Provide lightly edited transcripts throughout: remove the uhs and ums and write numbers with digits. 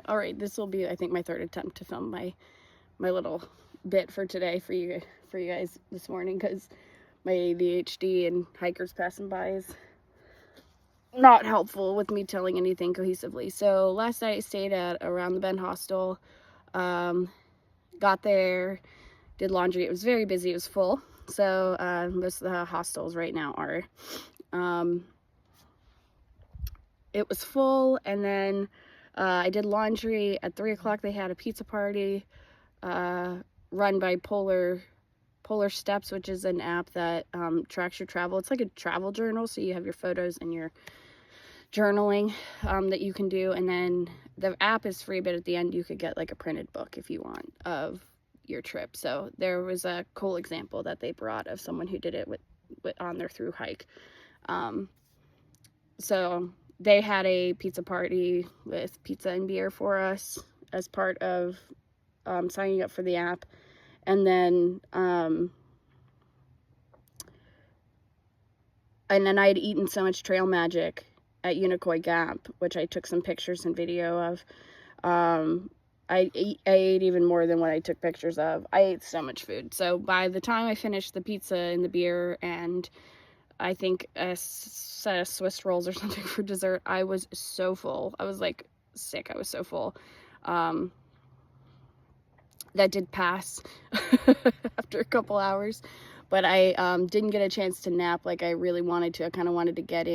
All right, this will be, I think, my third attempt to film my little bit for today for you guys this morning, because my ADHD and hikers passing by is not helpful with me telling anything cohesively. So last night I stayed at Around the Bend Hostel. Got there, did laundry. It was very busy. It was full. So most of the hostels right now are. It was full, and then I did laundry. At 3 o'clock they had a pizza party run by Polar Steps, which is an app that tracks your travel. It's like a travel journal, so you have your photos and your journaling that you can do, and then the app is free, but at the end you could get like a printed book if you want of your trip. So there was a cool example that they brought of someone who did it with on their through hike. So they had a pizza party with pizza and beer for us as part of signing up for the app. And then I had eaten so much trail magic at Unicoi Gap, which I took some pictures and video of. I ate even more than what I took pictures of. I ate so much food. So by the time I finished the pizza and the beer and I think a set of Swiss rolls or something for dessert, I was so full. I was like sick. I was so full. That did pass after a couple hours, but I didn't get a chance to nap like I really wanted to. I kind of wanted to get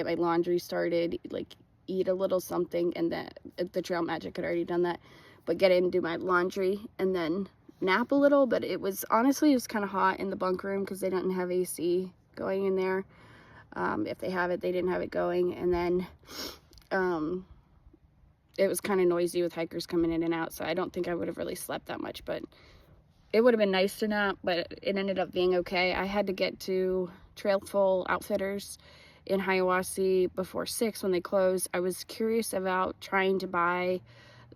my laundry started, like eat a little something, and then the trail magic had already done that, but get in, do my laundry, and then nap a little. But it was honestly, it was kind of hot in the bunk room because they didn't have AC going in there. If they have it, they didn't have it going. And then it was kind of noisy with hikers coming in and out, so I don't think I would have really slept that much, but it would have been nice to nap, but it ended up being okay. I had to get to Trailful Outfitters in Hiawassee before 6 when they closed. I was curious about trying to buy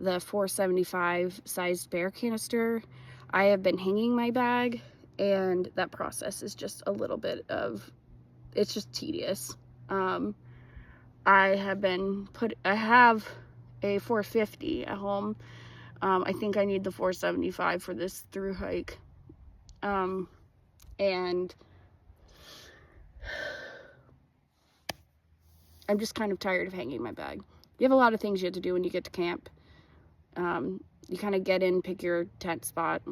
the 475 sized bear canister. I have been hanging my bag, and that process is just a little bit of, it's just tedious. I have a 450 at home. I think I need the 475 for this through hike. And I'm just kind of tired of hanging my bag. You have a lot of things you have to do when you get to camp. You kind of get in, pick your tent spot,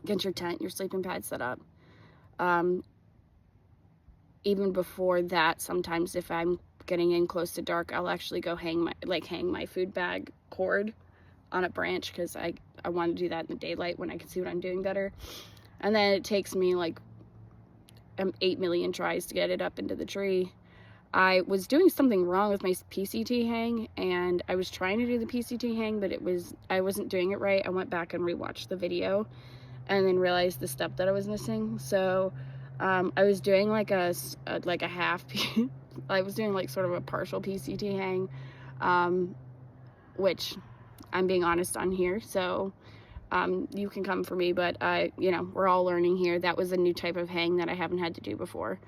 get your tent, your sleeping pad set up. Even before that, sometimes if I'm getting in close to dark, I'll actually go hang my food bag cord on a branch, because I want to do that in the daylight when I can see what I'm doing better. And then it takes me like 8 million tries to get it up into the tree. I was doing something wrong with my PCT hang, and I was trying to do the PCT hang, but I wasn't doing it right. I went back and rewatched the video and then realized the step that I was missing. So I was doing like a half I was doing like sort of a partial PCT hang, which I'm being honest on here, so you can come for me, but we're all learning here. That was a new type of hang that I haven't had to do before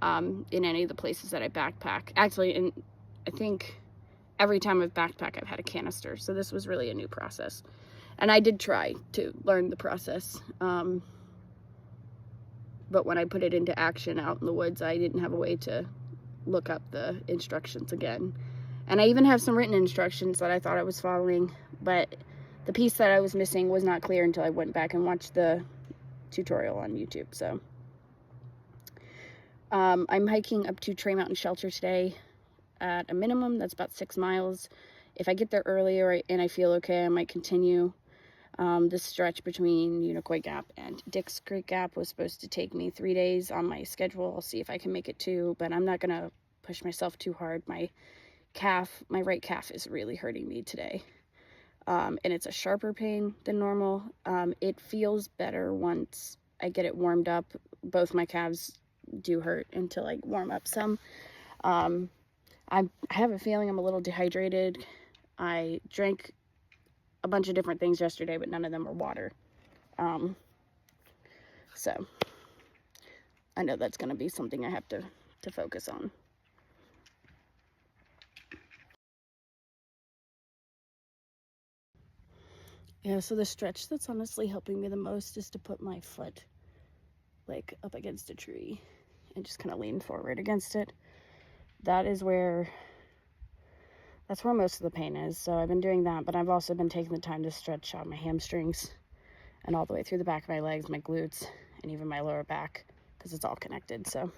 in any of the places that I backpack. Actually, I think every time I've backpacked, I've had a canister, so this was really a new process. And I did try to learn the process, but when I put it into action out in the woods, I didn't have a way to look up the instructions again. And I even have some written instructions that I thought I was following, but the piece that I was missing was not clear until I went back and watched the tutorial on YouTube. So I'm hiking up to Trey Mountain Shelter today at a minimum. That's about 6 miles. If I get there earlier and I feel okay, I might continue. This stretch between Unicoi Gap and Dix Creek Gap was supposed to take me 3 days on my schedule. I'll see if I can make it 2, but I'm not going to push myself too hard. My right calf is really hurting me today. And it's a sharper pain than normal. It feels better once I get it warmed up. Both my calves do hurt until I warm up some. I have a feeling I'm a little dehydrated. I drank a bunch of different things yesterday, but none of them were water. So I know that's going to be something I have to focus on. Yeah, so the stretch that's honestly helping me the most is to put my foot like up against a tree and just kind of lean forward against it. That's where most of the pain is. So I've been doing that, but I've also been taking the time to stretch out my hamstrings and all the way through the back of my legs, my glutes, and even my lower back, because it's all connected. So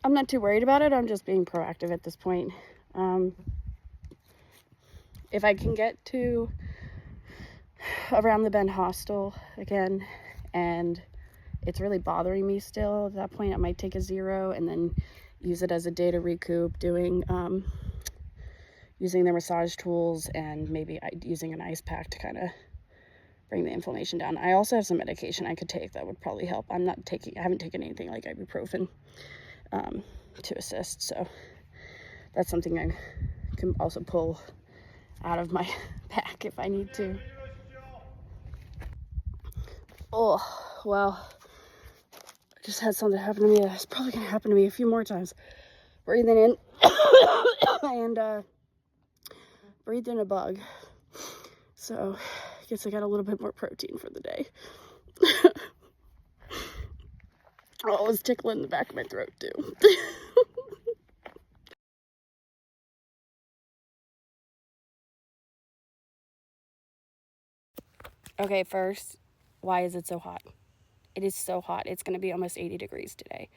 I'm not too worried about it. I'm just being proactive at this point. If I can get to around the bend hostel again and it's really bothering me still, at that point I might take a 0 and then use it as a day to recoup, doing using the massage tools and maybe using an ice pack to kind of bring the inflammation down. I also have some medication I could take that would probably help. I haven't taken anything like ibuprofen to assist, so that's something I can also pull out of my pack if I need to. Oh, well, I just had something happen to me. It's probably gonna happen to me a few more times. Breathing in and breathed in a bug. So I guess I got a little bit more protein for the day. Oh, it was tickling the back of my throat too. Okay, first, why is it so hot? It is so hot. It's going to be almost 80 degrees today.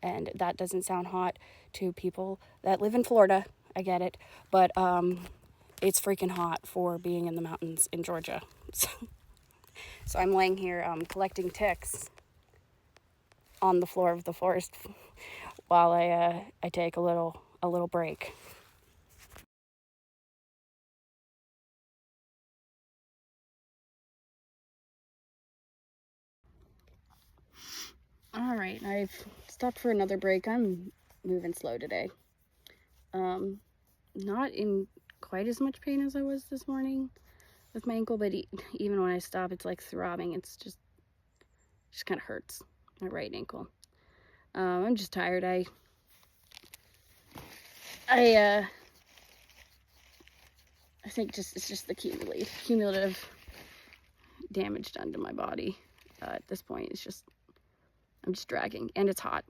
And that doesn't sound hot to people that live in Florida. I get it. But it's freaking hot for being in the mountains in Georgia. So I'm laying here collecting ticks on the floor of the forest while I take a little break. All right, I've stopped for another break. I'm moving slow today. Not in quite as much pain as I was this morning with my ankle, but even when I stop, it's like throbbing. It's just kind of hurts my right ankle. I'm just tired. I think it's just the cumulative damage done to my body at this point. I'm just dragging, and it's hot,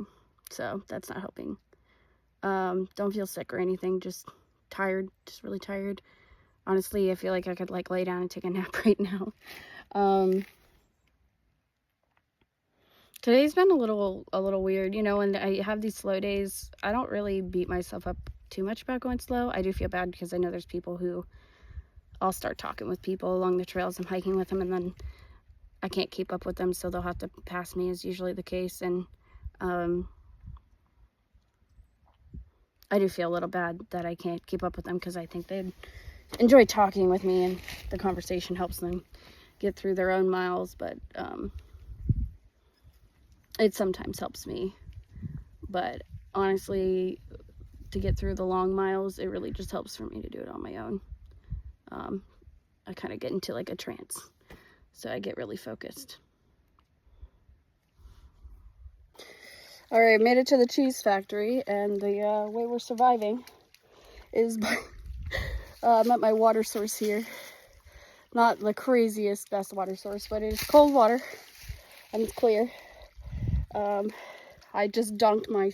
so that's not helping. Don't feel sick or anything, just tired, just really tired. Honestly, I feel like I could like lay down and take a nap right now. Today's been a little weird, you know. When I have these slow days, I don't really beat myself up too much about going slow. I do feel bad because I know there's people who I'll start talking with people along the trails and hiking with them, and then I can't keep up with them, so they'll have to pass me, is usually the case. And I do feel a little bad that I can't keep up with them because I think they'd enjoy talking with me and the conversation helps them get through their own miles, but it sometimes helps me. But honestly, to get through the long miles, it really just helps for me to do it on my own. I kind of get into like a trance, so I get really focused. All right, made it to the cheese factory, and the way we're surviving is by I'm at my water source here. Not the craziest best water source, but it is cold water and it's clear. I just dunked my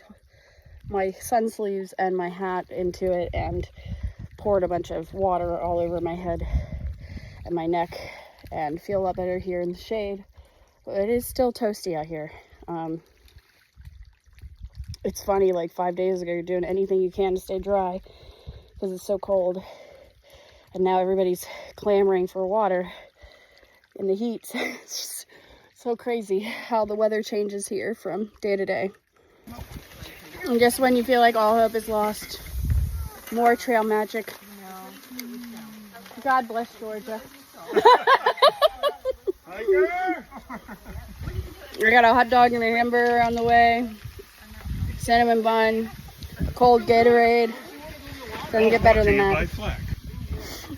sun sleeves and my hat into it and poured a bunch of water all over my head and my neck, and feel a lot better here in the shade. But it is still toasty out here. It's funny, like 5 days ago, you're doing anything you can to stay dry because it's so cold. And now everybody's clamoring for water in the heat. It's just so crazy how the weather changes here from day to day. And just when you feel like all hope is lost, more trail magic. God bless Georgia. I got a hot dog and a hamburger on the way, cinnamon bun, a cold Gatorade. Doesn't get better than that.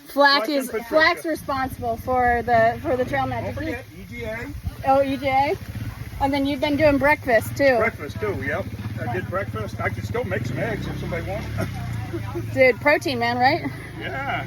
Flack's responsible for the trail magic. Don't forget EGA. Oh, EGA. And then you've been doing breakfast too. Breakfast too, yep. I did breakfast. I could still make some eggs if somebody wants. Dude, protein, man, right? Yeah.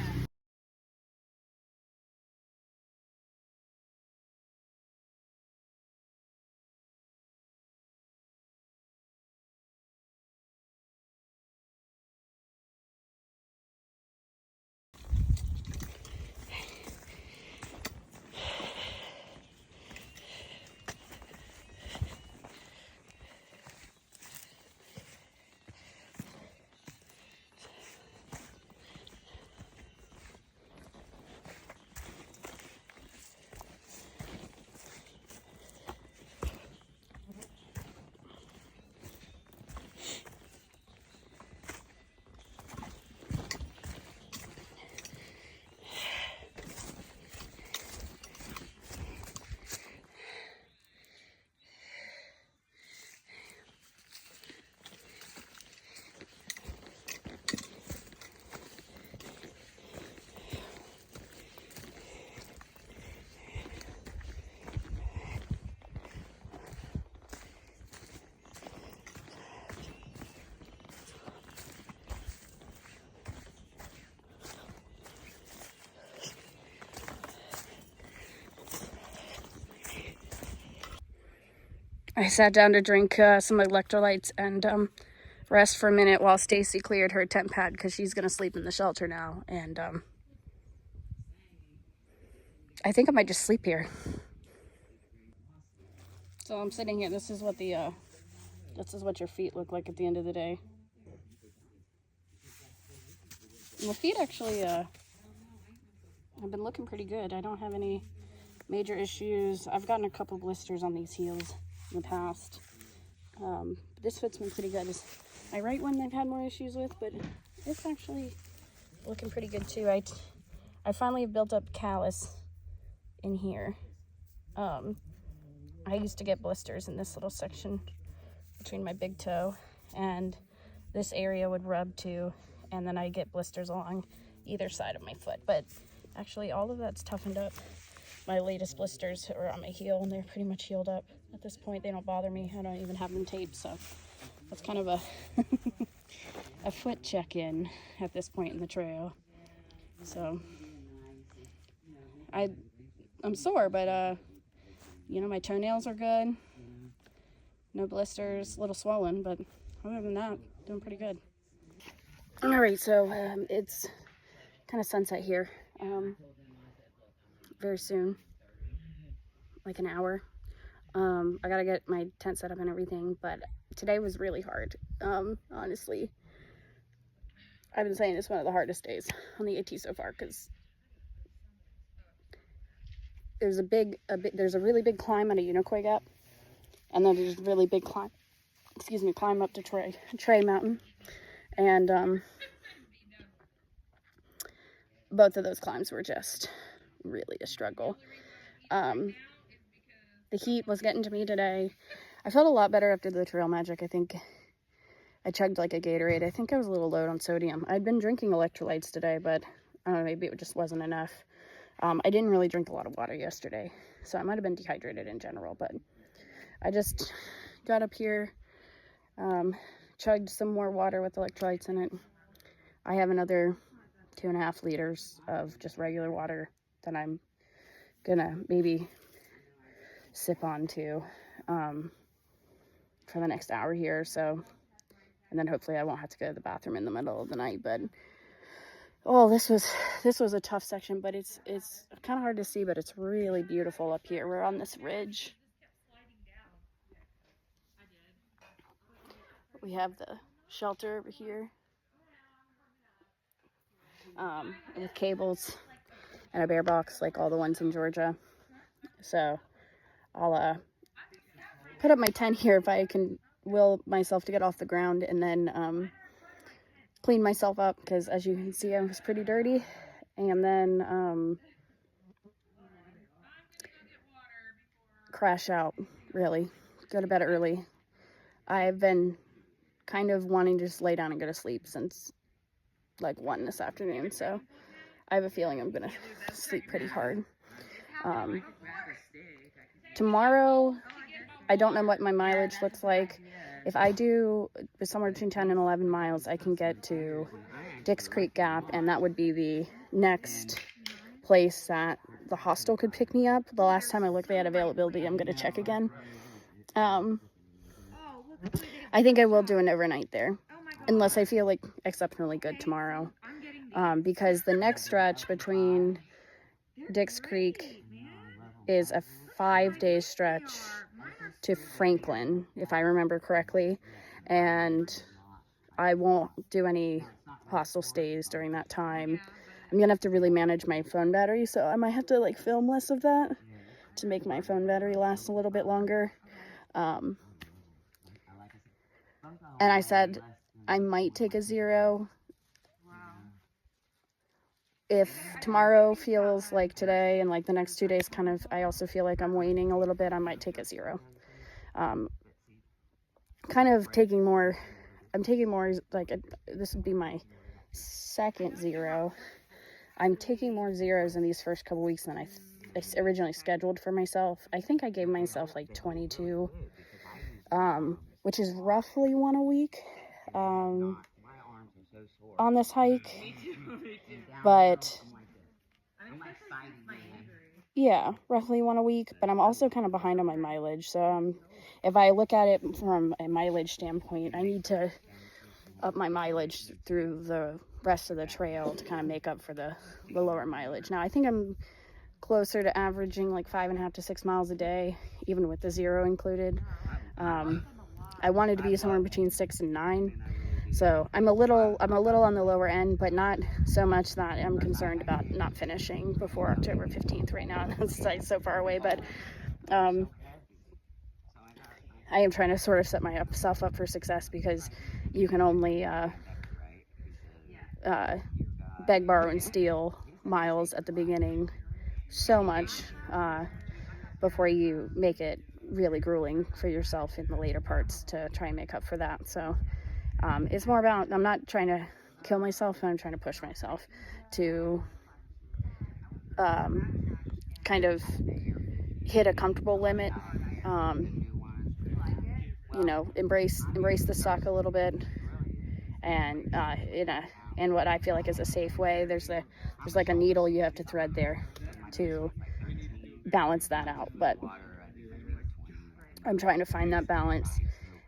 I sat down to drink some electrolytes and rest for a minute while Stacy cleared her tent pad because she's gonna sleep in the shelter now. And I think I might just sleep here. So I'm sitting here. This is what your feet look like at the end of the day. And the feet actually have been looking pretty good. I don't have any major issues. I've gotten a couple blisters on these heels in the past. This fits me pretty good. It's my right one I've had more issues with, but it's actually looking pretty good too. I finally have built up callus in here. I used to get blisters in this little section between my big toe, and this area would rub too, and then I get blisters along either side of my foot. But actually all of that's toughened up. My latest blisters are on my heel, and they're pretty much healed up at this point. They don't bother me. I don't even have them taped, so that's kind of a a foot check-in at this point in the trail. So I'm sore, but my toenails are good. No blisters, a little swollen, but other than that, doing pretty good. All right, so it's kind of sunset here. Very soon, like an hour. I gotta get my tent set up and everything, but today was really hard. Honestly, I've been saying it's one of the hardest days on the AT so far because there's a really big climb at a Unicoi Gap, and then there's a really big climb up to Trey Mountain, and both of those climbs were just really a struggle. The heat was getting to me today. I felt a lot better after the Trail Magic. I think I chugged like a Gatorade. I think I was a little low on sodium. I'd been drinking electrolytes today, but I don't know, maybe it just wasn't enough. I didn't really drink a lot of water yesterday, so I might have been dehydrated in general, but I just got up here, chugged some more water with electrolytes in it. I have another 2.5 liters of just regular water that I'm gonna maybe sip on to for the next hour here or so, and then hopefully I won't have to go to the bathroom in the middle of the night. But this was a tough section, but it's kind of hard to see, but it's really beautiful up here. We're on this ridge. We have the shelter over here with cables and a bear box like all the ones in Georgia. So I'll put up my tent here if I can will myself to get off the ground, and then clean myself up, because as you can see I was pretty dirty, and then crash out, really go to bed early. I've been kind of wanting to just lay down and go to sleep since like 1 this afternoon, so I have a feeling I'm gonna sleep pretty hard. Tomorrow, I don't know what my mileage looks like. If I do somewhere between 10 and 11 miles, I can get to Unicoi Gap, and that would be the next place that the Hostel could pick me up. The last time I looked, they had availability. I'm going to check again. I think I will do an overnight there, unless I feel like exceptionally good tomorrow, because the next stretch between Dix Creek is a 5-day stretch to Franklin, if I remember correctly, and I won't do any hostel stays during that time. I'm gonna have to really manage my phone battery, so I might have to like film less of that to make my phone battery last a little bit longer. And I said I might take a 0. If tomorrow feels like today, and like the next 2 days kind of, I also feel like I'm waning a little bit, I might take a 0. Kind of taking more, I'm taking more like this would be my second 0. I'm taking more 0s in these first couple weeks than I originally scheduled for myself. I think I gave myself like 22, which is roughly 1 a week on this hike, but Yeah, roughly one a week, but I'm also kind of behind on my mileage. So if I look at it from a mileage standpoint, I need to up my mileage through the rest of the trail to kind of make up for the lower mileage. Now, I think I'm closer to averaging like 5.5 to 6 miles a day, even with the zero included. I wanted to be somewhere between 6 and 9. So I'm a little on the lower end, but not so much that I'm concerned about not finishing before October 15th right now. That's so far away, but I am trying to sort of set myself up for success, because you can only beg, borrow, and steal miles at the beginning so much before you make it really grueling for yourself in the later parts to try and make up for that. So it's more about, I'm not trying to kill myself, but I'm trying to push myself to kind of hit a comfortable limit. Embrace the suck a little bit, and in what I feel like is a safe way. There's like a needle you have to thread there to balance that out, but I'm trying to find that balance,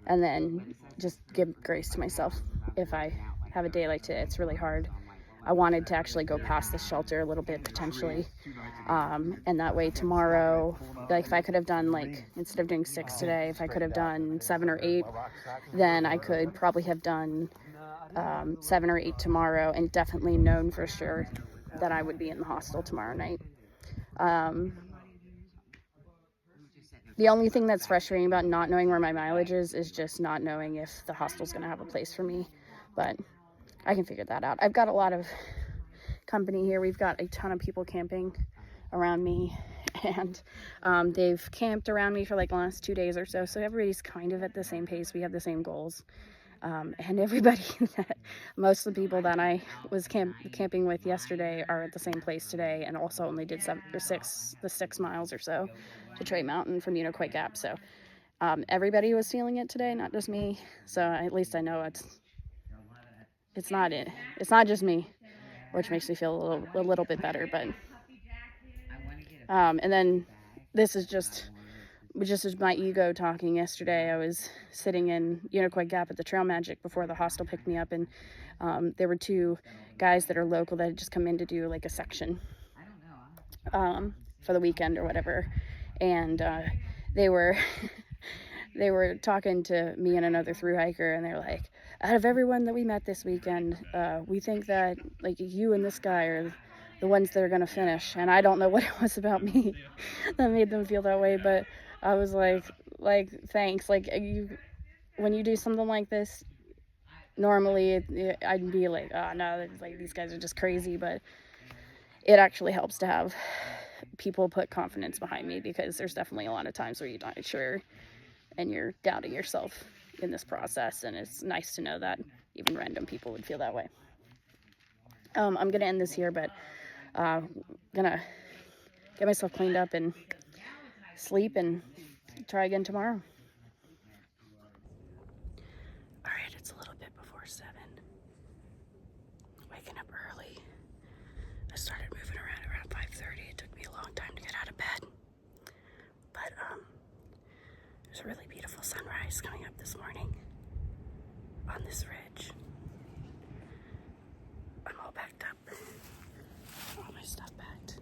and then just give grace to myself if I have a day like today. It's really hard. I wanted to actually go past the shelter a little bit potentially, and that way tomorrow, like if I could have done, like, instead of doing 6 today, if I could have done 7 or 8, then I could probably have done 7 or 8 tomorrow, and definitely known for sure that I would be in the hostel tomorrow night. The only thing that's frustrating about not knowing where my mileage is just not knowing if the hostel's going to have a place for me, but I can figure that out. I've got a lot of company here. We've got a ton of people camping around me, and they've camped around me for like the last 2 days or so, so everybody's kind of at the same pace. We have the same goals. And everybody, most of the people that I was camping with yesterday are at the same place today, and also only did 6 miles or so to Trey Mountain from Unicoi Gap. So everybody was feeling it today, not just me. So at least I know it's not just me, which makes me feel a little bit better. But and then this is just as my ego talking. Yesterday I was sitting in Unicoi Gap at the Trail Magic before the hostel picked me up, and there were 2 guys that are local that had just come in to do like a section for the weekend or whatever, and they were they were talking to me and another thru hiker, and they're like, out of everyone that we met this weekend, we think that like you and this guy are the ones that are going to finish. And I don't know what it was about me that made them feel that way, but I was like thanks. Like, when you do something like this, normally I'd be like, oh no, like these guys are just crazy, but it actually helps to have people put confidence behind me, because there's definitely a lot of times where you're not sure and you're doubting yourself in this process, and it's nice to know that even random people would feel that way. I'm gonna end this here, but gonna get myself cleaned up and sleep and try again tomorrow. All right, it's a little bit before 7. Waking up early. I started moving around 5:30. It took me a long time to get out of bed, but there's a really beautiful sunrise coming up this morning on this ridge. I'm all packed up, all my stuff packed.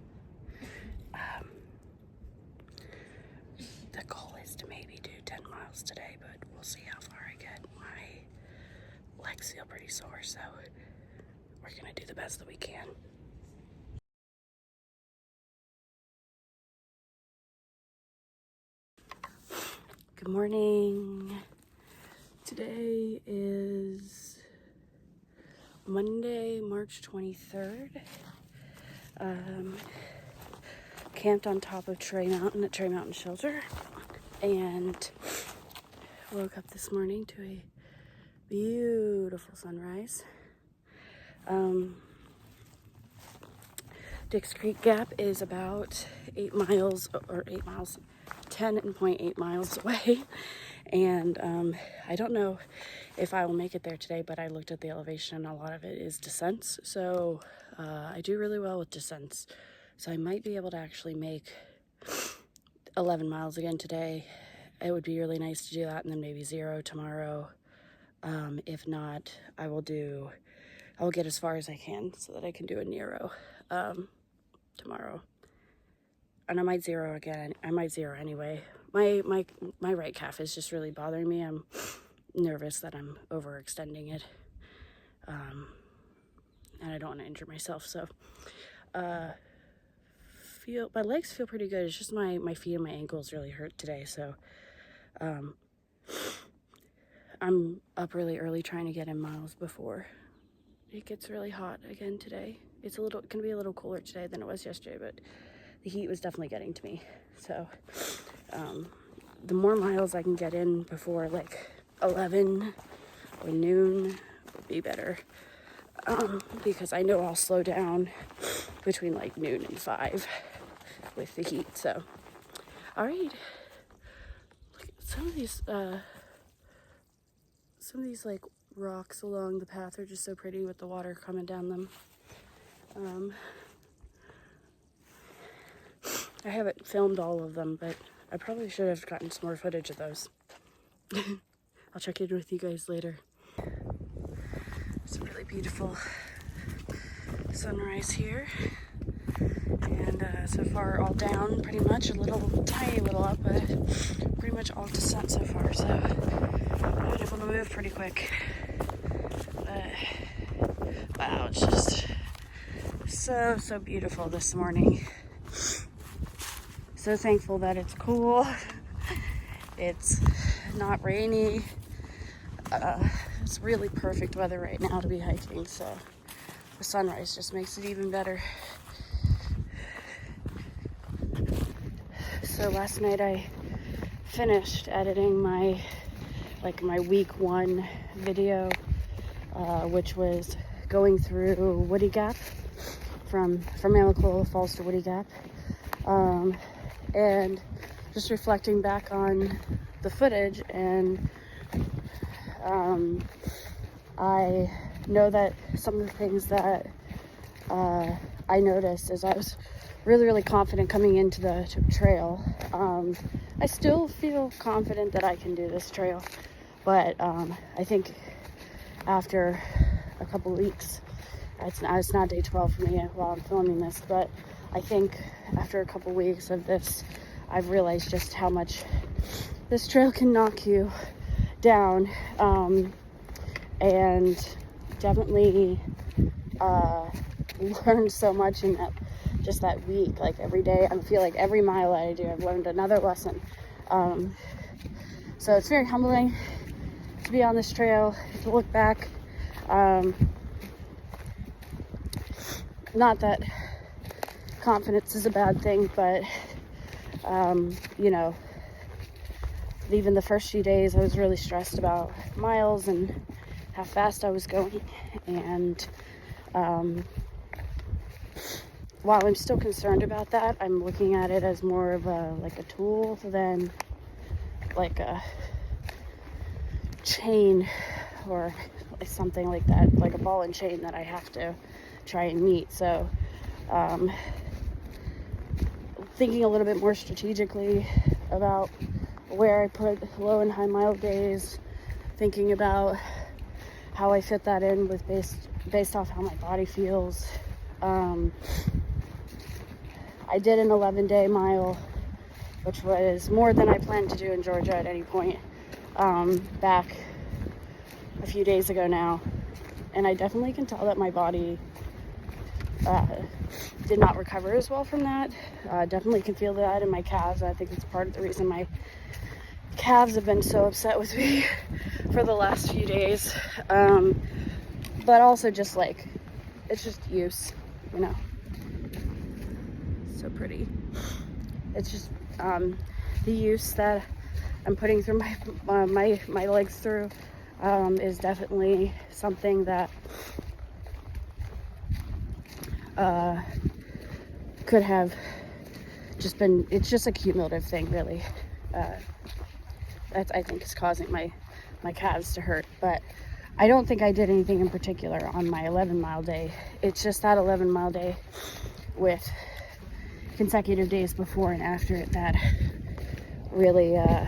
The goal is to maybe do 10 miles today, but we'll see how far I get. My legs feel pretty sore, so we're gonna do the best that we can. Good morning. Today is Monday, March 23rd. Camped on top of Trey Mountain at Trey Mountain Shelter, and woke up this morning to a beautiful sunrise. Dix Creek Gap is about 10.8 miles away, and I don't know if I will make it there today, but I looked at the elevation and a lot of it is descents, so I do really well with descents, So I might be able to actually make 11 miles again today. It would be really nice to do that, and then maybe 0 tomorrow. If not, I will get as far as I can so that I can do a Nero tomorrow. And I might zero again. I might zero anyway. My right calf is just really bothering me. I'm nervous that I'm overextending it. And I don't want to injure myself. So my legs feel pretty good. It's just my feet and my ankles really hurt today. So I'm up really early trying to get in miles before it gets really hot again today. It's gonna be a little cooler today than it was yesterday, but the heat was definitely getting to me. So the more miles I can get in before like 11 or noon would be better, because I know I'll slow down between like noon and 5 with the heat. So all right, look at some of these like rocks along the path are just so pretty with the water coming down them. I haven't filmed all of them, but I probably should have gotten some more footage of those. I'll check in with you guys later. It's a really beautiful sunrise here. And so far all down pretty much, tiny little up, but pretty much all descent so far. So I've been able to move pretty quick. Wow, it's just so beautiful this morning. So thankful that it's cool. It's not rainy. It's really perfect weather right now to be hiking, so the sunrise just makes it even better. So last night I finished editing my week 1 video, which was going through Woody Gap from Unicoi Falls to Woody Gap, and just reflecting back on the footage. And I know that some of the things that I noticed as I was really confident coming into the trail. I still feel confident that I can do this trail, but I think after a couple weeks, it's not day 12 for me while I'm filming this, but I think after a couple weeks of this, I've realized just how much this trail can knock you down, and definitely learned so much in that week. Like every day, I feel like every mile that I do, I've learned another lesson. So it's very humbling to be on this trail, to look back. Not that confidence is a bad thing, but even the first few days I was really stressed about miles and how fast I was going, and while I'm still concerned about that, I'm looking at it as more of a tool than like a chain or something like that, like a ball and chain that I have to try and meet. So thinking a little bit more strategically about where I put low and high mile days, thinking about how I fit that in with based off how my body feels. I did an 11-day mile, which was more than I planned to do in Georgia at any point, back a few days ago now. And I definitely can tell that my body did not recover as well from that. Definitely can feel that in my calves. I think it's part of the reason my calves have been so upset with me for the last few days. But also just it's just use, So pretty. It's just the use that I'm putting through my legs through is definitely something that could have just been. It's just a cumulative thing, really. That I think is causing my calves to hurt, but I don't think I did anything in particular on my 11-mile day. It's just that 11-mile day with consecutive days before and after it that really, I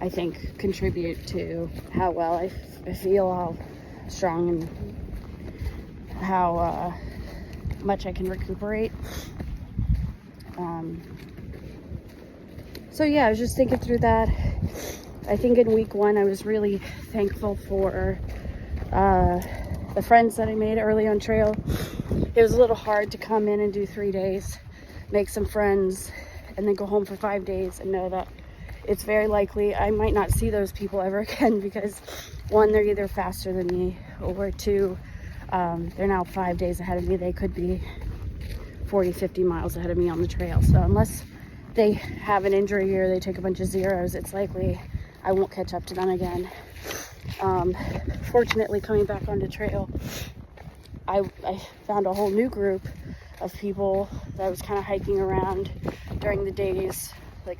think, contribute to how well I feel, how strong and how much I can recuperate. So yeah, I was just thinking through that. I think in week 1 I was really thankful for the friends that I made early on trail. It was a little hard to come in and do 3 days, make some friends, and then go home for 5 days and know that it's very likely I might not see those people ever again, because 1, they're either faster than me, or 2, they're now 5 days ahead of me. They could be 40, 50 miles ahead of me on the trail. So unless they have an injury or they take a bunch of zeros, it's likely I won't catch up to them again. Fortunately, coming back onto trail, I found a whole new group of people that I was kind of hiking around during the days, like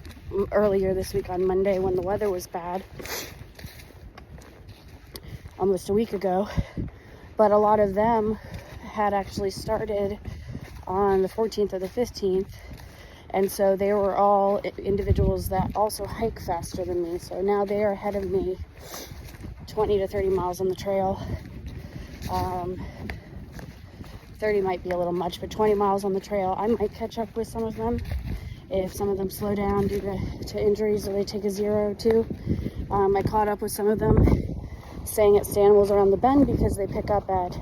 earlier this week on Monday when the weather was bad, almost a week ago. But a lot of them had actually started on the 14th or the 15th, and so they were all individuals that also hike faster than me. So now they are ahead of me 20 to 30 miles on the trail. 30 might be a little much, but 20 miles on the trail, I might catch up with some of them if some of them slow down due to injuries or they take a zero or two. I caught up with some of them staying at Stanwell's around the bend because they pick up at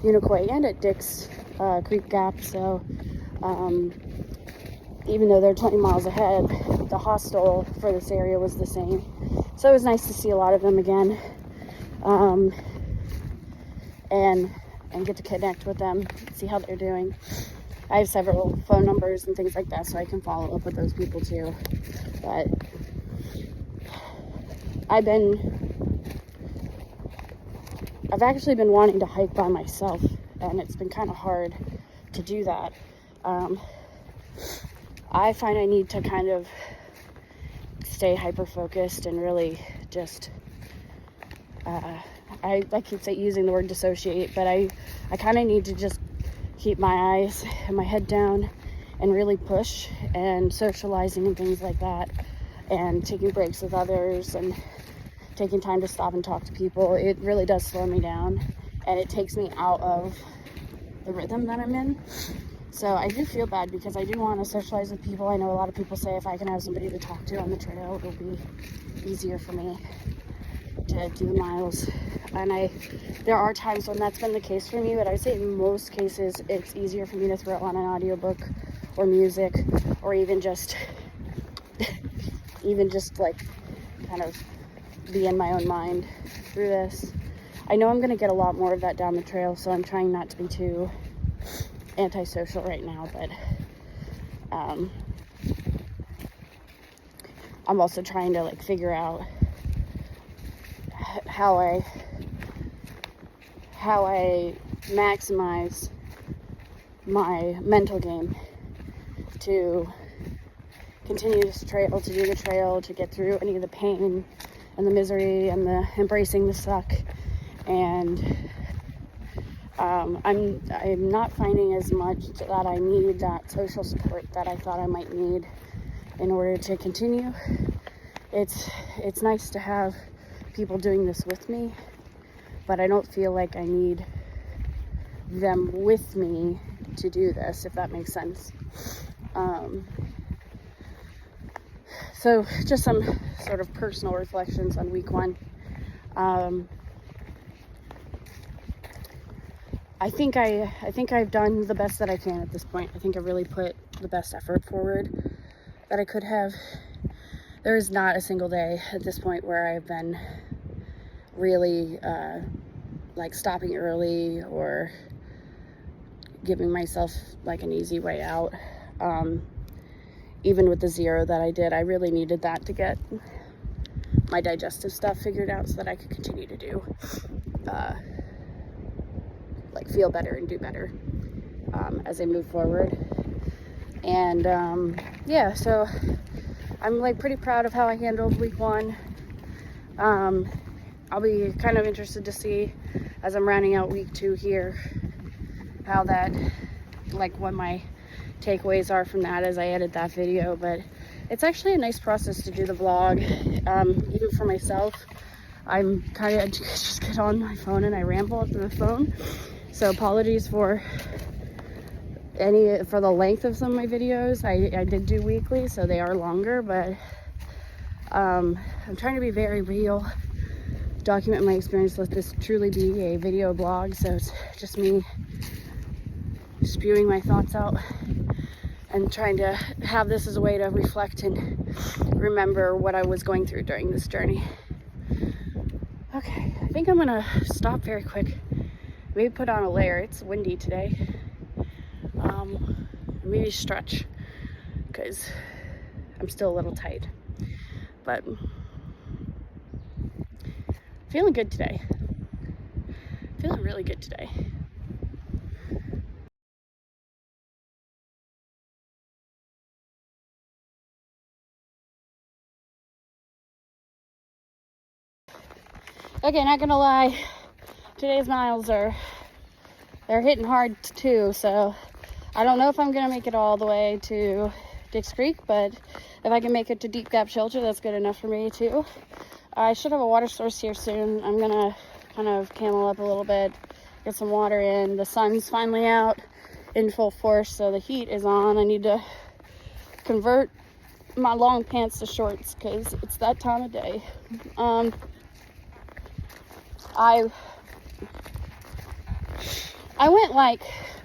Unicoi and at Dick's Creek Gap. So even though they're 20 miles ahead, the hostel for this area was the same. So it was nice to see a lot of them again, and get to connect with them, see how they're doing. I have several phone numbers and things like that, so I can follow up with those people too. But I've actually been wanting to hike by myself, and it's been kind of hard to do that. I find I need to kind of stay hyper-focused and really just, I keep using the word dissociate, but I kind of need to just keep my eyes and my head down and really push, and socializing and things like that, and taking breaks with others and taking time to stop and talk to people. It really does slow me down, and it takes me out of the rhythm that I'm in. So I do feel bad because I do want to socialize with people. I know a lot of people say if I can have somebody to talk to on the trail, it'll be easier for me to do the miles. And there are times when that's been the case for me, but I would say in most cases it's easier for me to throw on an audiobook or music, or even just like kind of be in my own mind through this. I know I'm going to get a lot more of that down the trail, so I'm trying not to be too antisocial right now, but I'm also trying to like figure out how I maximize my mental game to continue this trail, to do the trail, to get through any of the pain and the misery and the embracing the suck. And I'm not finding as much that I need that social support that I thought I might need in order to continue. It's nice to have people doing this with me, but I don't feel like I need them with me to do this, if that makes sense. So just some sort of personal reflections on week 1. I think I've done the best that I can at this point. I think I really put the best effort forward that I could have. There is not a single day at this point where I've been really like stopping early or giving myself like an easy way out. Even with the zero that I did, I really needed that to get my digestive stuff figured out so that I could continue to do like feel better and do better as I move forward. And yeah, so I'm like pretty proud of how I handled week 1. I'll be kind of interested to see as I'm rounding out week 2 here how that, like what my takeaways are from that as I edit that video. But it's actually a nice process to do the vlog, even for myself. I'm kind of just get on my phone and I ramble up to the phone. So apologies for the length of some of my videos. I did do weekly, so they are longer, but I'm trying to be very real, document my experience, let this truly be a video blog. So it's just me spewing my thoughts out and trying to have this as a way to reflect and remember what I was going through during this journey. Okay, I think I'm gonna stop very quick, maybe put on a layer. It's windy today. Maybe stretch, because I'm still a little tight, but feeling good today. Feeling really good today. Okay, not gonna lie, today's miles they're hitting hard too, so I don't know if I'm gonna make it all the way to Dix Creek, but if I can make it to Deep Gap Shelter, that's good enough for me too. I should have a water source here soon. I'm gonna kind of camel up a little bit, get some water in. The sun's finally out in full force, so the heat is on. I need to convert my long pants to shorts because it's that time of day. I went like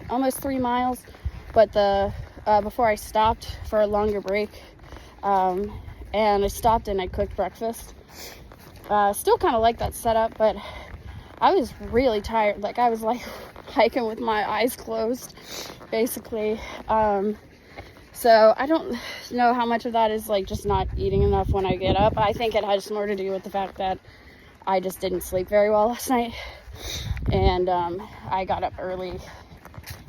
almost 3 miles, but before I stopped for a longer break, and I stopped and I cooked breakfast. Still kind of like that setup, but I was really tired. Like, I was like hiking with my eyes closed, basically. So I don't know how much of that is like just not eating enough when I get up. I think it has more to do with the fact that I just didn't sleep very well last night, and I got up early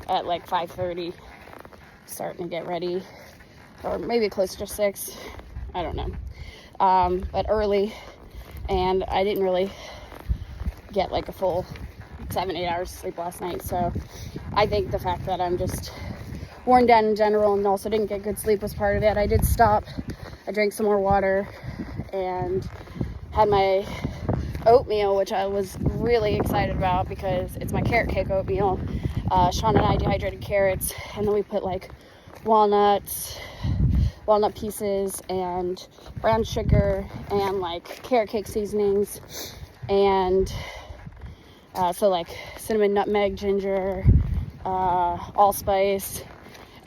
at like 5:30, starting to get ready, or maybe closer to 6, I don't know, but early, and I didn't really get like a full 7-8 hours of sleep last night. So I think the fact that I'm just worn down in general and also didn't get good sleep was part of it. I did stop, I drank some more water and had my oatmeal, which I was really excited about because it's my carrot cake oatmeal. Sean and I dehydrated carrots, and then we put like walnut pieces and brown sugar and like carrot cake seasonings, and so like cinnamon, nutmeg, ginger, allspice,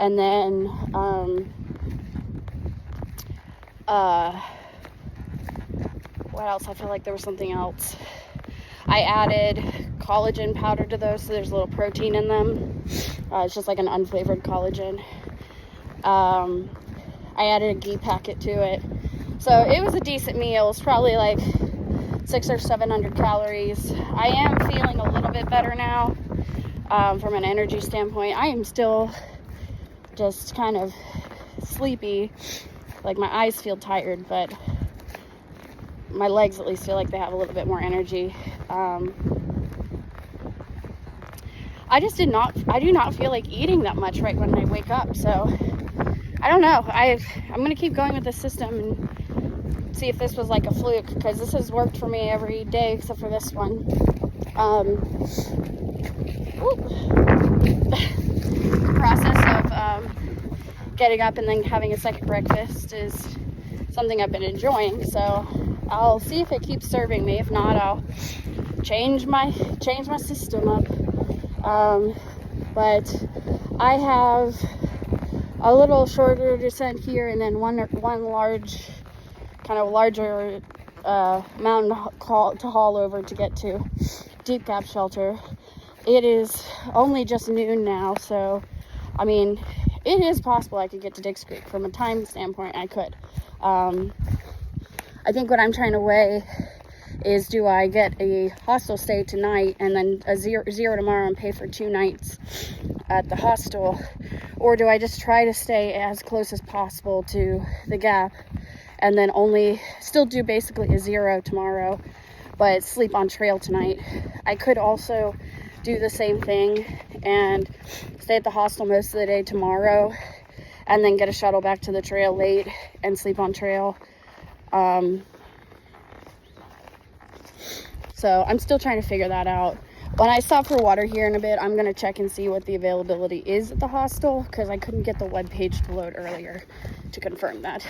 and then what else? I feel like there was something else. I added collagen powder to those, so there's a little protein in them. It's just like an unflavored collagen. I added a ghee packet to it. So it was a decent meal. It's probably like 600 or 700 calories. I am feeling a little bit better now, from an energy standpoint. I am still just kind of sleepy. Like, my eyes feel tired, but my legs at least feel like they have a little bit more energy. I do not feel like eating that much right when I wake up. So I don't know. I'm going to keep going with this system and see if this was like a fluke, because this has worked for me every day except for this one. The process of getting up and then having a second breakfast is something I've been enjoying. So I'll see if it keeps serving me. If not, I'll change my system up. But I have a little shorter descent here, and then one large, kind of larger mountain to haul over to get to Deep Gap Shelter. It is only just noon now, so I mean, it is possible I could get to Dix Creek. From a time standpoint, I could. I think what I'm trying to weigh is, do I get a hostel stay tonight and then a zero tomorrow and pay for 2 nights at the hostel, or do I just try to stay as close as possible to the Gap and then only still do basically a 0 tomorrow, but sleep on trail tonight? I could also do the same thing and stay at the hostel most of the day tomorrow, and then get a shuttle back to the trail late and sleep on trail. So I'm still trying to figure that out. When I stop for water here in a bit, I'm going to check and see what the availability is at the hostel, because I couldn't get the webpage to load earlier to confirm that.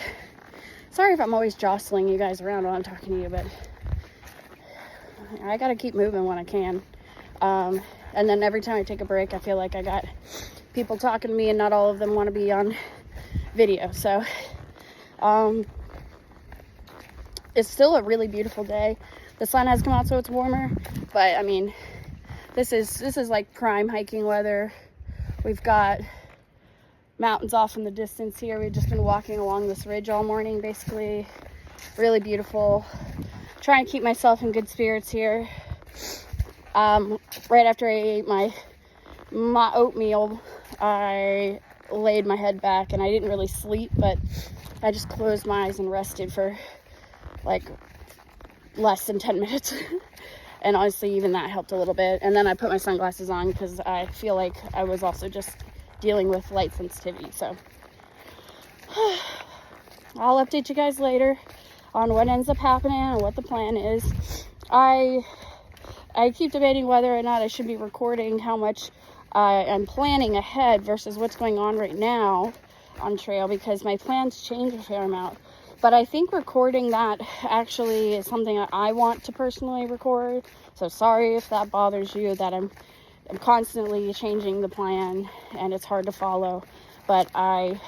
Sorry if I'm always jostling you guys around while I'm talking to you, but I got to keep moving when I can. And then every time I take a break, I feel like I got people talking to me, and not all of them want to be on video. So it's still a really beautiful day. The sun has come out, so it's warmer, but I mean, this is like prime hiking weather. We've got mountains off in the distance here. We've just been walking along this ridge all morning, basically. Really beautiful. Trying to keep myself in good spirits here. Right after I ate my oatmeal, I laid my head back, and I didn't really sleep, but I just closed my eyes and rested for like less than 10 minutes. And honestly, even that helped a little bit. And then I put my sunglasses on because I feel like I was also just dealing with light sensitivity. So I'll update you guys later on what ends up happening and what the plan is. I keep debating whether or not I should be recording how much I'm planning ahead versus what's going on right now on trail, because my plans change a fair amount. But I think recording that actually is something that I want to personally record. So sorry if that bothers you, that I'm constantly changing the plan and it's hard to follow. But I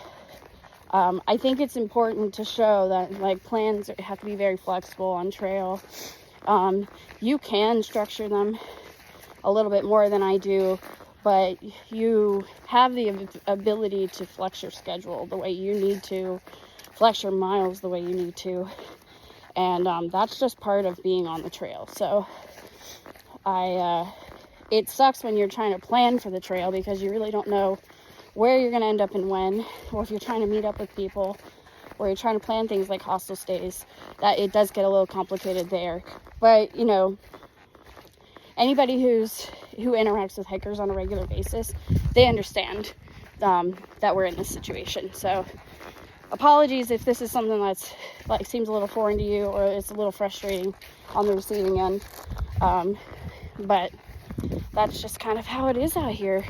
think it's important to show that like plans have to be very flexible on trail. You can structure them a little bit more than I do, but you have the ability to flex your schedule the way you need to, flex your miles the way you need to, and that's just part of being on the trail. So it sucks when you're trying to plan for the trail, because you really don't know where you're going to end up and when, or if you're trying to meet up with people, or you're trying to plan things like hostel stays, that it does get a little complicated there. But you know, anybody who interacts with hikers on a regular basis, they understand that we're in this situation. So apologies if this is something that's like seems a little foreign to you, or it's a little frustrating on the receiving end, but that's just kind of how it is out here,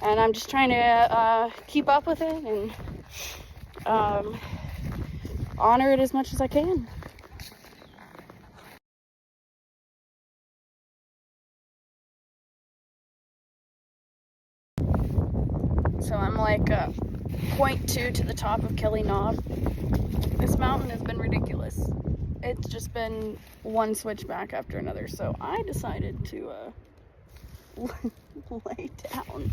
and I'm just trying to keep up with it and honor it as much as I can. So I'm like 0.2 to the top of Kelly Knob. This mountain has been ridiculous. It's just been one switchback after another. So I decided to lay down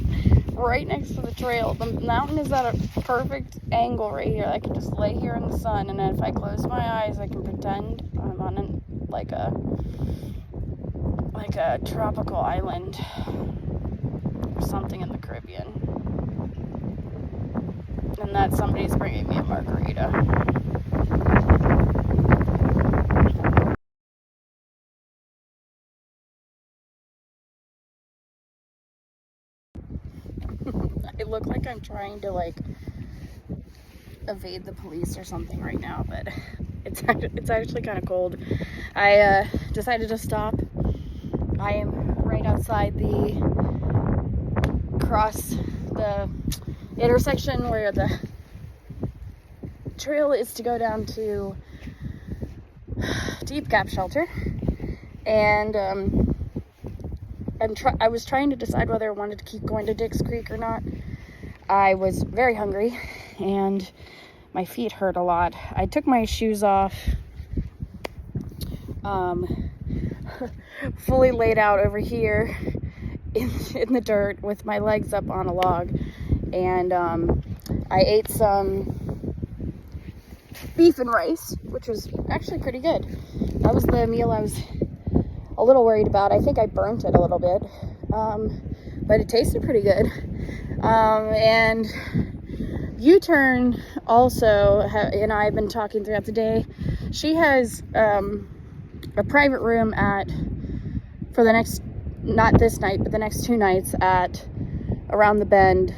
right next to the trail. The mountain is at a perfect angle right here. I can just lay here in the sun, and then if I close my eyes, I can pretend I'm on like a tropical island or something in the Caribbean. And that somebody's bringing me a margarita. I look like I'm trying to like evade the police or something right now, but it's actually kind of cold. I decided to stop. I am right outside across the intersection where the trail is to go down to Deep Gap shelter, and I was trying to decide whether I wanted to keep going to Dick's Creek or not. I was very hungry and my feet hurt a lot. I took my shoes off, fully laid out over here in the dirt with my legs up on a log, and I ate some beef and rice, which was actually pretty good. That was the meal I was a little worried about. I think I burnt it a little bit, but it tasted pretty good. And U-Turn also, and I've been talking throughout the day. She has a private room for the next not this night, but the next 2 nights at Around the Bend.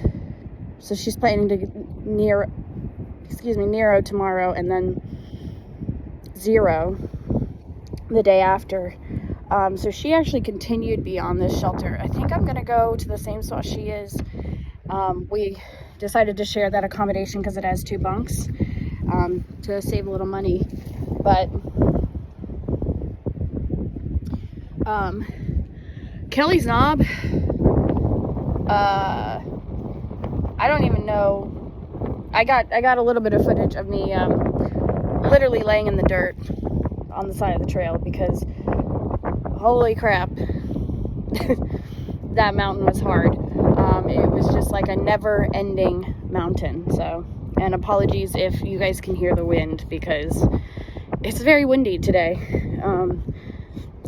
So she's planning to Nero tomorrow, and then Zero the day after. So she actually continued beyond this shelter. I think I'm gonna go to the same spot she is. We decided to share that accommodation because it has 2 bunks, to save a little money. But Kelly's knob, I don't even know. I got a little bit of footage of me literally laying in the dirt on the side of the trail, because holy crap, that mountain was hard. It was just like a never-ending mountain. So, and apologies if you guys can hear the wind, because it's very windy today,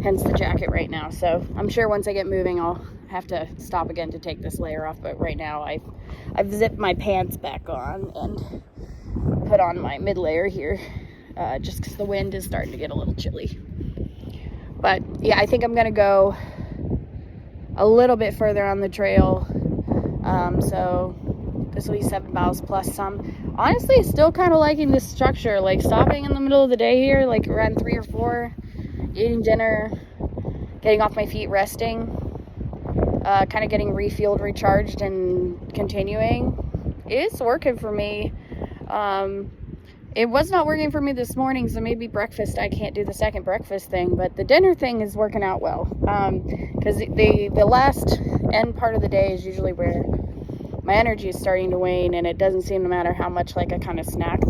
hence the jacket right now. So I'm sure once I get moving I'll have to stop again to take this layer off, but right now I've zipped my pants back on and put on my mid layer here, just because the wind is starting to get a little chilly. But yeah, I think I'm gonna go a little bit further on the trail. So this will be 7 miles plus some. Honestly, still kind of liking this structure, like stopping in the middle of the day here, like around 3 or 4, eating dinner, getting off my feet, resting, kind of getting refueled, recharged, and continuing. It's working for me. It was not working for me this morning, so maybe breakfast, I can't do the second breakfast thing, but the dinner thing is working out well, because the last end part of the day is usually where my energy is starting to wane, and it doesn't seem to matter how much like I kind of snack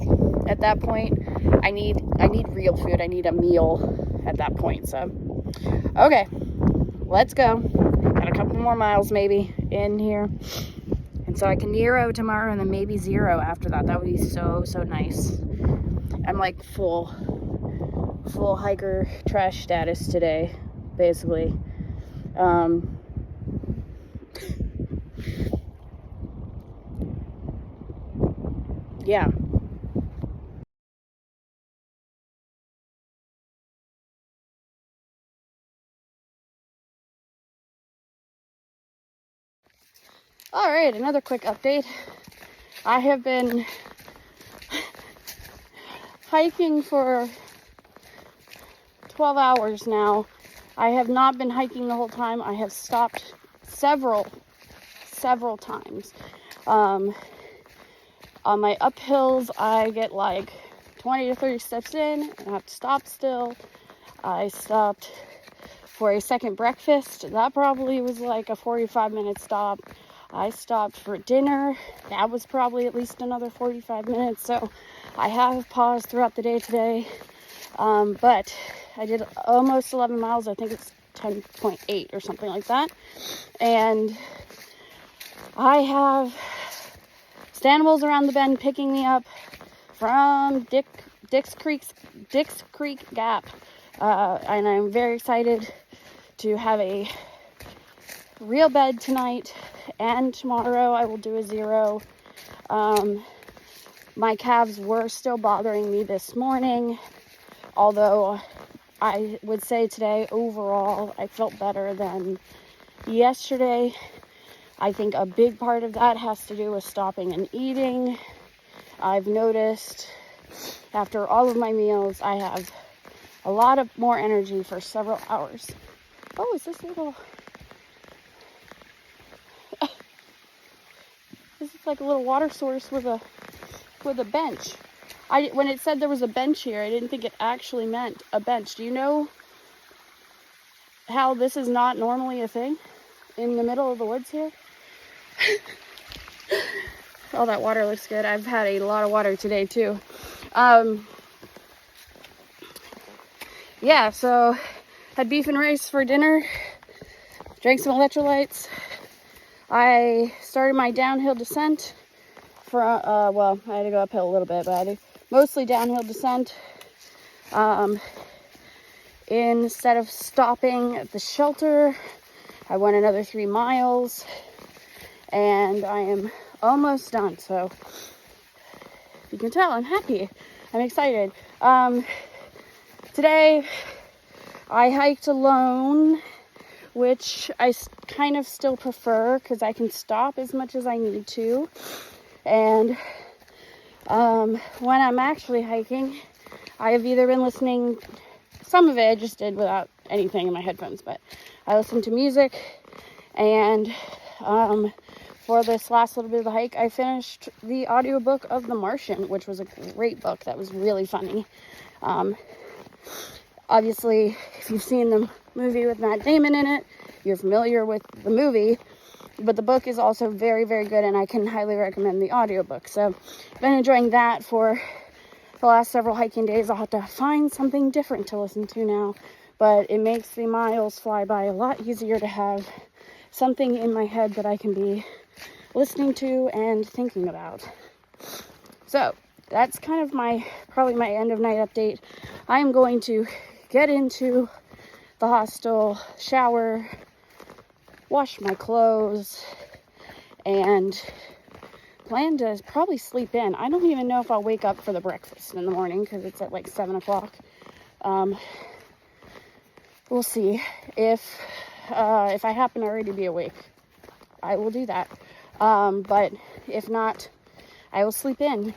at that point. I need real food. I need a meal at that point. So okay, let's go. Got a couple more miles maybe in here, and so I can Nero tomorrow, and then maybe Zero after that. That would be so nice. I'm like full hiker trash status today, basically. Yeah. All right, another quick update. I have been hiking for 12 hours now. I have not been hiking the whole time. I have stopped several times. On my uphills, I get like 20 to 30 steps in, and I have to stop still. I stopped for a second breakfast. That probably was like a 45-minute stop. I stopped for dinner. That was probably at least another 45 minutes. So I have paused throughout the day today. But I did almost 11 miles. I think it's 10.8 or something like that. And I have Stanimals Around the Bend picking me up from Dix Creek Gap. And I'm very excited to have a real bed tonight, and tomorrow I will do a Zero. My calves were still bothering me this morning, although I would say today overall I felt better than yesterday. I think a big part of that has to do with stopping and eating. I've noticed after all of my meals I have a lot of more energy for several hours. Oh, is this little... This is like a little water source with a bench. When it said there was a bench here, I didn't think it actually meant a bench. Do you know how this is not normally a thing in the middle of the woods here? Oh, that water looks good. I've had a lot of water today too. Yeah, so had beef and rice for dinner, drank some electrolytes. I started my downhill descent for, well, I had to go uphill a little bit, but I had mostly downhill descent. Instead of stopping at the shelter, I went another 3 miles, and I am almost done. So you can tell I'm happy. I'm excited. Today I hiked alone which I kind of still prefer because I can stop as much as I need to. And when I'm actually hiking, I have either been listening, some of it I just did without anything in my headphones, but I listened to music. And for this last little bit of the hike, I finished the audiobook of The Martian, which was a great book. That was really funny. Obviously, if you've seen the movie with Matt Damon in it, you're familiar with the movie, but the book is also very, very good, and I can highly recommend the audiobook. So I've been enjoying that for the last several hiking days. I'll have to find something different to listen to now, but it makes the miles fly by a lot easier to have something in my head that I can be listening to and thinking about. So that's kind of probably my end of night update. I am going to get into the hostel, shower, wash my clothes, and plan to probably sleep in. I don't even know if I'll wake up for the breakfast in the morning because it's at like 7 o'clock. We'll see. If I happen to already be awake, I will do that. But if not, I will sleep in.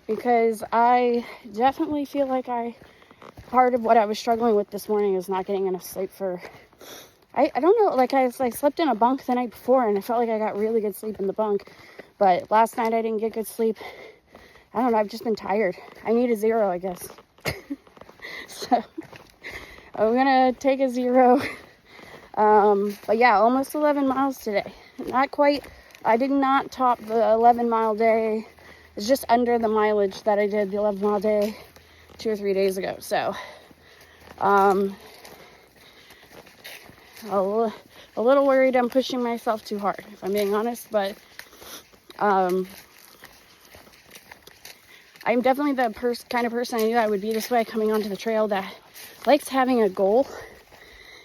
Because I definitely feel like part of what I was struggling with this morning is not getting enough sleep I don't know, like I slept in a bunk the night before and I felt like I got really good sleep in the bunk, but last night I didn't get good sleep. I don't know, I've just been tired. I need a 0, I guess. So I'm gonna take a 0. But yeah, almost 11 miles today. Not quite. I did not top the 11-mile day. It's just under the mileage that I did the 11-mile day 2 or 3 days ago. So, a little worried I'm pushing myself too hard, if I'm being honest. But I'm definitely the kind of person I knew I would be this way coming onto the trail that likes having a goal.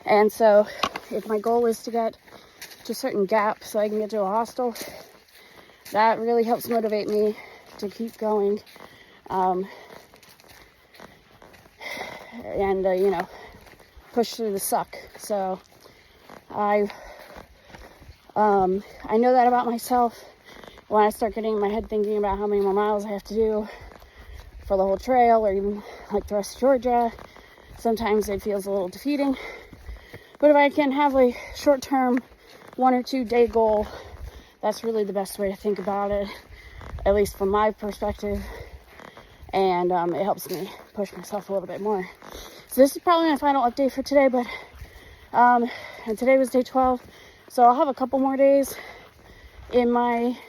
And so if my goal is to get to a certain gap so I can get to a hostel, that really helps motivate me to keep going. And push through the suck. So I know that about myself. When I start getting in my head thinking about how many more miles I have to do for the whole trail, or even like the rest of Georgia, sometimes it feels a little defeating. But if I can have a short-term 1 or 2 day goal, that's really the best way to think about it, at least from my perspective. And it helps me push myself a little bit more. So this is probably my final update for today, but and today was day 12, so I'll have a couple more days in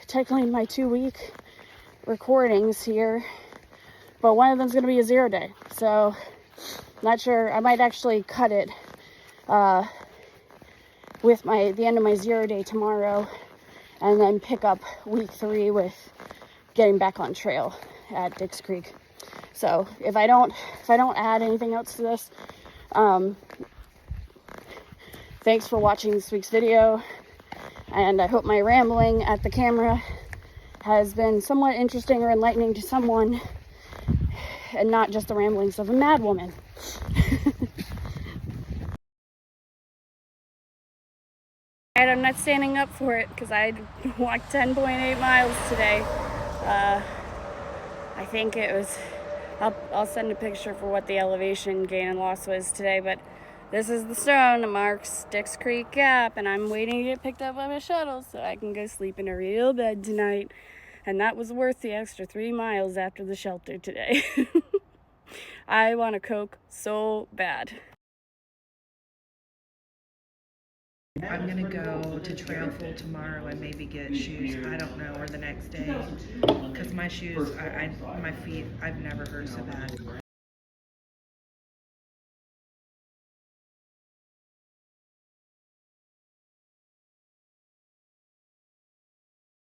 technically my 2-week recordings here, but one of them's going to be a 0 day, so not sure. I might actually cut it with the end of my 0 day tomorrow, and then pick up week 3 with getting back on trail at Dix Creek. So if I don't add anything else to this, thanks for watching this week's video, and I hope my rambling at the camera has been somewhat interesting or enlightening to someone, and not just the ramblings of a mad woman. And I'm not standing up for it because I walked 10.8 miles today. I think it was, I'll send a picture for what the elevation gain and loss was today, but this is the stone that marks Dix Creek Gap, and I'm waiting to get picked up by my shuttle so I can go sleep in a real bed tonight. And that was worth the extra 3 miles after the shelter today. I want a Coke so bad. I'm gonna go to Trail Full tomorrow and maybe get shoes, I don't know, or the next day, because my shoes, my feet, I've never hurt so bad.